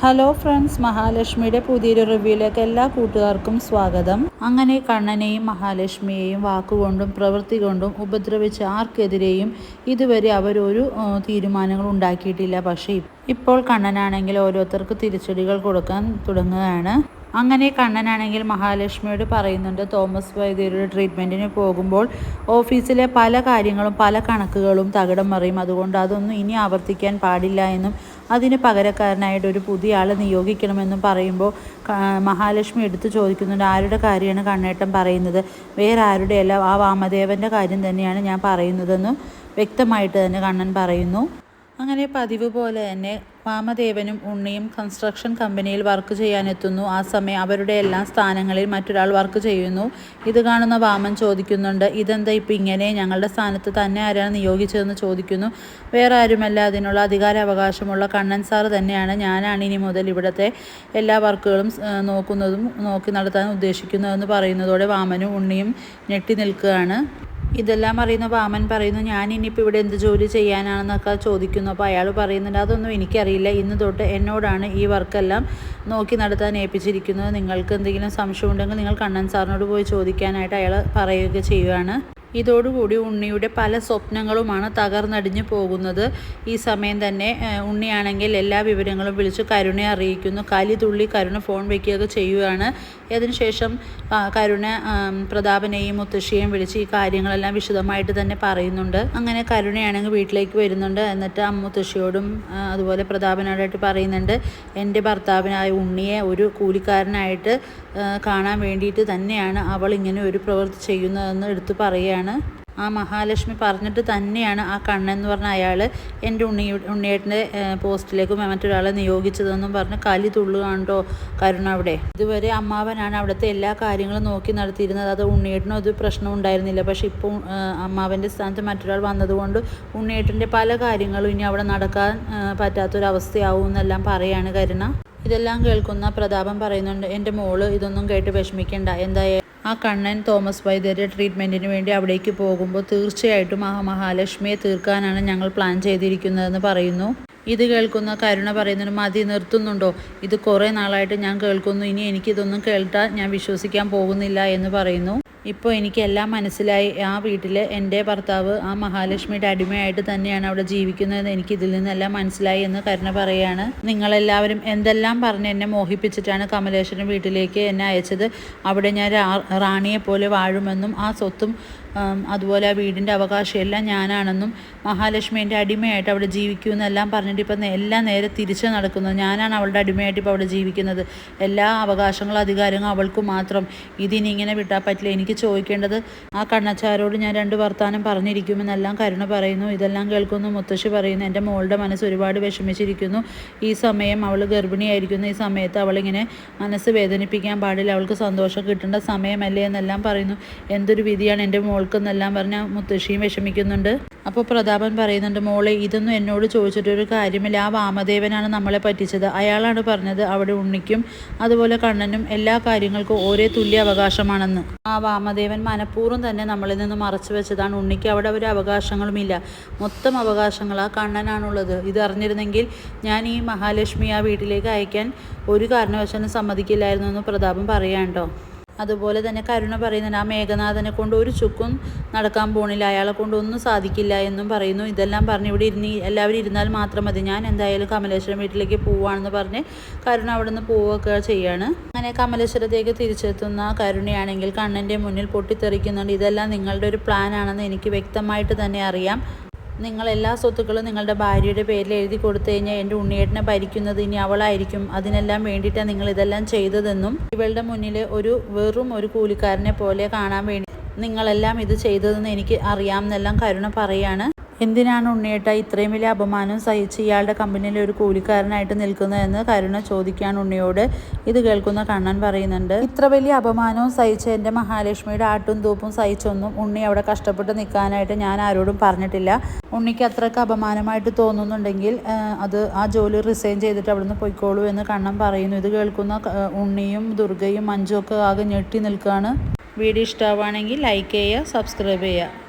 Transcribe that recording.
Hello friends, മഹാലക്ഷ്മിയുടെ പുതിയൊരു റിവ്യൂയിലേക്ക് എല്ലാ കൂട്ടുകാർക്കും സ്വാഗതം. അങ്ങനെ കണ്ണനെയും മഹാലക്ഷ്മിയെയും വാക്കുകൊണ്ടും പ്രവൃത്തി കൊണ്ടും ഉപദ്രവിച്ച ആർക്കെതിരെയും ഇതുവരെ അവരൊരു തീരുമാനങ്ങൾ ഉണ്ടാക്കിയിട്ടില്ല. പക്ഷേ ഇപ്പോൾ കണ്ണനാണെങ്കിൽ ഓരോരുത്തർക്ക് തിരിച്ചടികൾ കൊടുക്കാൻ തുടങ്ങുകയാണ്. അങ്ങനെ കണ്ണനാണെങ്കിൽ മഹാലക്ഷ്മിയോട് പറയുന്നുണ്ട്, തോമസ് വൈദ്യരുടെ ട്രീറ്റ്മെൻറ്റിന് പോകുമ്പോൾ ഓഫീസിലെ പല കാര്യങ്ങളും പല കണക്കുകളും തകിടം മറിയും, അതുകൊണ്ട് അതൊന്നും ഇനി ആവർത്തിക്കാൻ പാടില്ല എന്നും അതിന് പകരക്കാരനായിട്ട് ഒരു പുതിയ ആളെ നിയോഗിക്കണമെന്നും പറയുമ്പോൾ മഹാലക്ഷ്മി എടുത്തു ചോദിക്കുന്നുണ്ട്, ആരുടെ കാര്യമാണ് കണ്ണേട്ടൻ പറയുന്നത്? വേറെ ആരുടെയല്ല, ആ വാമദേവൻ്റെ കാര്യം തന്നെയാണ് ഞാൻ പറയുന്നതെന്ന് വ്യക്തമായിട്ട് തന്നെ കണ്ണൻ പറയുന്നു. അങ്ങനെ പതിവ് പോലെ തന്നെ വാമദേവനും ഉണ്ണിയും കൺസ്ട്രക്ഷൻ കമ്പനിയിൽ വർക്ക് ചെയ്യാനെത്തുന്നു. ആ സമയം അവരുടെ എല്ലാ സ്ഥാനങ്ങളിൽ മറ്റൊരാൾ വർക്ക് ചെയ്യുന്നു. ഇത് കാണുന്ന വാമൻ ചോദിക്കുന്നുണ്ട്, ഇതെന്താ ഇപ്പം ഇങ്ങനെ? ഞങ്ങളുടെ സ്ഥാനത്ത് തന്നെ ആരാണ് നിയോഗിച്ചതെന്ന് ചോദിക്കുന്നു. വേറെ ആരുമല്ല, അതിനുള്ള അധികാരാവകാശമുള്ള കണ്ണൻ സാർ തന്നെയാണ്. ഞാനാണ് ഇനി മുതൽ ഇവിടുത്തെ എല്ലാ വർക്കുകളും നോക്കി നടത്താൻ ഉദ്ദേശിക്കുന്നതെന്ന് പറയുന്നതോടെ വാമനും ഉണ്ണിയും ഞെട്ടി നിൽക്കുകയാണ്. ഇതെല്ലാം അറിയുന്ന വാമൻ പറയുന്നു, ഞാൻ ഇനിയിപ്പോൾ ഇവിടെ എന്ത് ജോലി ചെയ്യാനാണെന്നൊക്കെ ചോദിക്കുന്നു. അപ്പോൾ അയാൾ പറയുന്നുണ്ട്, അതൊന്നും എനിക്കറിയില്ല, ഇന്ന് തൊട്ട് എന്നോടാണ് ഈ വർക്കെല്ലാം നോക്കി നടത്താൻ ഏൽപ്പിച്ചിരിക്കുന്നത്. നിങ്ങൾക്ക് എന്തെങ്കിലും സംശയം ഉണ്ടെങ്കിൽ നിങ്ങൾ കണ്ണൻ സാറിനോട് പോയി ചോദിക്കാനായിട്ട് അയാൾ പറയുക ചെയ്യുകയാണ്. ഇതോടുകൂടി ഉണ്ണിയുടെ പല സ്വപ്നങ്ങളുമാണ് തകർന്നടിഞ്ഞു പോകുന്നത്. ഈ സമയം തന്നെ ഉണ്ണിയാണെങ്കിൽ എല്ലാ വിവരങ്ങളും വിളിച്ച് കരുണയെ അറിയിക്കുന്നു. കലിതുള്ളി കരുണ ഫോൺ വയ്ക്കുകയൊക്കെ ചെയ്യുകയാണ്. അതിനുശേഷം കരുണ പ്രതാപനെയും മുത്തശ്ശിയെയും വിളിച്ച് ഈ കാര്യങ്ങളെല്ലാം വിശദമായിട്ട് തന്നെ പറയുന്നുണ്ട്. അങ്ങനെ കരുണയാണെങ്കിൽ വീട്ടിലേക്ക് വരുന്നുണ്ട്. എന്നിട്ട് മുത്തശ്ശിയോടും അതുപോലെ പ്രതാപനോടായിട്ട് പറയുന്നുണ്ട്, എൻ്റെ ഭർത്താവിനായ ഉണ്ണിയെ ഒരു കൂലിക്കാരനായിട്ട് കാണാൻ വേണ്ടിയിട്ട് തന്നെയാണ് അവൾ ഇങ്ങനെ ഒരു പ്രവൃത്തി ചെയ്യുന്നതെന്ന് എടുത്തു പറയുകയാണ്. ആ മഹാലക്ഷ്മി പറഞ്ഞിട്ട് തന്നെയാണ് ആ കണ്ണൻ എന്ന് പറഞ്ഞ അയാൾ എൻ്റെ ഉണ്ണിയേട്ടൻ്റെ പോസ്റ്റിലേക്ക് മറ്റൊരാളെ നിയോഗിച്ചതെന്നും പറഞ്ഞ് കലി തുള്ളുകയാണ്ടോ കരുണ അവിടെ. ഇതുവരെ അമ്മാവനാണ് അവിടുത്തെ എല്ലാ കാര്യങ്ങളും നോക്കി നടത്തിയിരുന്നത്. അത് ഉണ്ണിയേട്ടനും ഒരു പ്രശ്നം ഉണ്ടായിരുന്നില്ല. പക്ഷെ ഇപ്പോൾ അമ്മാവൻ്റെ സ്ഥാനത്ത് മറ്റൊരാൾ വന്നതുകൊണ്ട് ഉണ്ണിയേട്ടൻ്റെ പല കാര്യങ്ങളും ഇനി അവിടെ നടക്കാൻ പറ്റാത്തൊരവസ്ഥയാവും എന്നെല്ലാം പറയാണ് കരുണ. ഇതെല്ലാം കേൾക്കുന്ന പ്രതാപൻ പറയുന്നുണ്ട്, എൻ്റെ മോള് ഇതൊന്നും കേട്ട് വിഷമിക്കേണ്ട. എന്തായാലും ആ കണ്ണൻ തോമസ് വൈദ്യരുടെ ട്രീറ്റ്മെൻറ്റിന് വേണ്ടി അവിടേക്ക് പോകുമ്പോൾ തീർച്ചയായിട്ടും ആ മഹാലക്ഷ്മിയെ തീർക്കാനാണ് ഞങ്ങൾ പ്ലാൻ ചെയ്തിരിക്കുന്നതെന്ന് പറയുന്നു. ഇത് കേൾക്കുന്ന കരുണ പറയുന്നുണ്ട്, മതി, നിർത്തുന്നുണ്ടോ? ഇത് കുറേ നാളായിട്ട് ഞാൻ കേൾക്കുന്നു, ഇനി എനിക്കിതൊന്നും കേട്ടാൽ ഞാൻ വിശ്വസിക്കാൻ പോകുന്നില്ല എന്ന് പറയുന്നു. ഇപ്പോൾ എനിക്കെല്ലാം മനസ്സിലായി. ആ വീട്ടിൽ എൻ്റെ ഭർത്താവ് ആ മഹാലക്ഷ്മിയുടെ അടിമയായിട്ട് തന്നെയാണ് അവിടെ ജീവിക്കുന്നതെന്ന് എനിക്ക് ഇതിൽ നിന്നെല്ലാം മനസ്സിലായി എന്ന് കരുണ പറയുകയാണ്. നിങ്ങളെല്ലാവരും എന്തെല്ലാം പറഞ്ഞ് എന്നെ മോഹിപ്പിച്ചിട്ടാണ് കമലേശ്വരൻ വീട്ടിലേക്ക് എന്നെ അയച്ചത്. അവിടെ ഞാൻ റാണിയെ പോലെ വാഴുമെന്നും ആ സ്വത്തും അതുപോലെ ആ വീടിൻ്റെ അവകാശമെല്ലാം ഞാനാണെന്നും മഹാലക്ഷ്മി എൻ്റെ അടിമയായിട്ട് അവിടെ ജീവിക്കുമെന്നെല്ലാം പറഞ്ഞിട്ട് ഇപ്പം എല്ലാം നേരെ തിരിച്ച് നടക്കുന്നത്. ഞാനാണ് അവളുടെ അടിമയായിട്ട് ഇപ്പോൾ അവിടെ ജീവിക്കുന്നത്. എല്ലാ അവകാശങ്ങളും അധികാരങ്ങളും അവൾക്ക് മാത്രം. ഇതിനിങ്ങനെ വിട്ടാൽ പറ്റില്ല. എനിക്ക് ചോദിക്കേണ്ടത് ആ കണ്ണച്ചാരോട് ഞാൻ 2 വർത്താനം പറഞ്ഞിരിക്കുമെന്നെല്ലാം കരുണ പറയുന്നു. ഇതെല്ലാം കേൾക്കുന്നു മുത്തശ്ശി പറയുന്നു, എൻ്റെ മോളുടെ മനസ്സ് ഒരുപാട് വിഷമിച്ചിരിക്കുന്നു. ഈ സമയം അവൾ ഗർഭിണിയായിരിക്കുന്നു. ഈ സമയത്ത് അവളിങ്ങനെ മനസ്സ് വേദനിപ്പിക്കാൻ പാടില്ല. അവൾക്ക് സന്തോഷം കിട്ടേണ്ട സമയമല്ലേ എന്നെല്ലാം പറയുന്നു. എന്തൊരു വിധിയാണ് എൻ്റെ മോൾക്കെന്നെല്ലാം പറഞ്ഞാൽ മുത്തശ്ശിയും വിഷമിക്കുന്നുണ്ട്. അപ്പോൾ പ്രതാപൻ പറയുന്നുണ്ട്, മോളെ ഇതൊന്നും എന്നോട് ചോദിച്ചിട്ടൊരു കാര്യമില്ല. ആ വാമദേവനാണ് നമ്മളെ പറ്റിച്ചത്. അയാളാണ് പറഞ്ഞത് അവിടെ ഉണ്ണിക്കും അതുപോലെ കണ്ണനും എല്ലാ കാര്യങ്ങൾക്കും ഒരേ തുല്യ അവകാശമാണെന്ന്. ആ വാമദേവൻ മനഃപൂർവ്വം തന്നെ നമ്മളിൽ നിന്ന് മറച്ചു വെച്ചതാണ്. ഉണ്ണിക്ക് അവിടെ ഒരു അവകാശങ്ങളുമില്ല. മൊത്തം അവകാശങ്ങൾ ആ കണ്ണനാണുള്ളത്. ഇതറിഞ്ഞിരുന്നെങ്കിൽ ഞാൻ ഈ മഹാലക്ഷ്മി ആ വീട്ടിലേക്ക് അയക്കാൻ ഒരു കാരണവശാലും സമ്മതിക്കില്ലായിരുന്നു എന്ന് പ്രതാപൻ പറയാണ്ടോ. അതുപോലെ തന്നെ കരുണ പറയുന്നുണ്ട്, ആ മേഘനാഥനെ കൊണ്ട് ഒരു ചുക്കും നടക്കാൻ പോണില്ല, അയാളെ കൊണ്ട് ഒന്നും സാധിക്കില്ല എന്നും പറയുന്നു. ഇതെല്ലാം പറഞ്ഞ് ഇവിടെ എല്ലാവരും ഇരുന്നാൽ മാത്രം മതി, ഞാൻ എന്തായാലും കമലേശ്വരം വീട്ടിലേക്ക് പോവുകയാണെന്ന് പറഞ്ഞ് കരുണ അവിടെ നിന്ന് പോവുകയൊക്കെ ചെയ്യാണ്. അങ്ങനെ കമലേശ്വരത്തേക്ക് തിരിച്ചെത്തുന്ന കരുണയാണെങ്കിൽ കണ്ണൻ്റെ മുന്നിൽ പൊട്ടിത്തെറിക്കുന്നുണ്ട്. ഇതെല്ലാം നിങ്ങളുടെ ഒരു പ്ലാൻ ആണെന്ന് എനിക്ക് വ്യക്തമായിട്ട് തന്നെ അറിയാം. നിങ്ങൾ എല്ലാ സ്വത്തുക്കളും നിങ്ങളുടെ ഭാര്യയുടെ പേരിൽ എഴുതി കൊടുത്തു കഴിഞ്ഞാൽ എൻ്റെ ഉണ്ണിയേട്ടനെ ഭരിക്കുന്നത് ഇനി അവളായിരിക്കും. അതിനെല്ലാം വേണ്ടിയിട്ടാണ് നിങ്ങൾ ഇതെല്ലാം ചെയ്തതെന്നും ഇവളുടെ മുന്നിൽ വെറും ഒരു കൂലിക്കാരനെ പോലെ കാണാൻ വേണ്ടി നിങ്ങളെല്ലാം ഇത് ചെയ്തതെന്ന് എനിക്ക് അറിയാമെന്നെല്ലാം കരുണ പറയാണ്. എന്തിനാണ് ഉണ്ണിയേട്ട ഇത്രയും വലിയ അപമാനം സഹിച്ച് ഇയാളുടെ കമ്പനിയിൽ ഒരു കൂലിക്കാരനായിട്ട് നിൽക്കുന്നതെന്ന് കരുണ ചോദിക്കുകയാണ് ഉണ്ണിയോട്. ഇത് കേൾക്കുന്ന കണ്ണൻ പറയുന്നുണ്ട്, ഇത്ര വലിയ അപമാനവും സഹിച്ച് എൻ്റെ മഹാലക്ഷ്മിയുടെ ആട്ടും തൂപ്പും സഹിച്ചൊന്നും ഉണ്ണി അവിടെ കഷ്ടപ്പെട്ട് നിൽക്കാനായിട്ട് ഞാൻ ആരോടും പറഞ്ഞിട്ടില്ല. ഉണ്ണിക്ക് അത്രയ്ക്ക് അപമാനമായിട്ട് തോന്നുന്നുണ്ടെങ്കിൽ ആ ജോലി റിസൈൻ ചെയ്തിട്ട് അവിടെ നിന്ന് പൊയ്ക്കോളൂ എന്ന് കണ്ണൻ പറയുന്നു. ഇത് കേൾക്കുന്ന ഉണ്ണിയും ദുർഗയും മഞ്ജുവൊക്കെ ആകെ ഞെട്ടി നിൽക്കുകയാണ്. വീഡിയോ ഇഷ്ടമാവുകയാണെങ്കിൽ ലൈക്ക് ചെയ്യുക, സബ്സ്ക്രൈബ് ചെയ്യുക.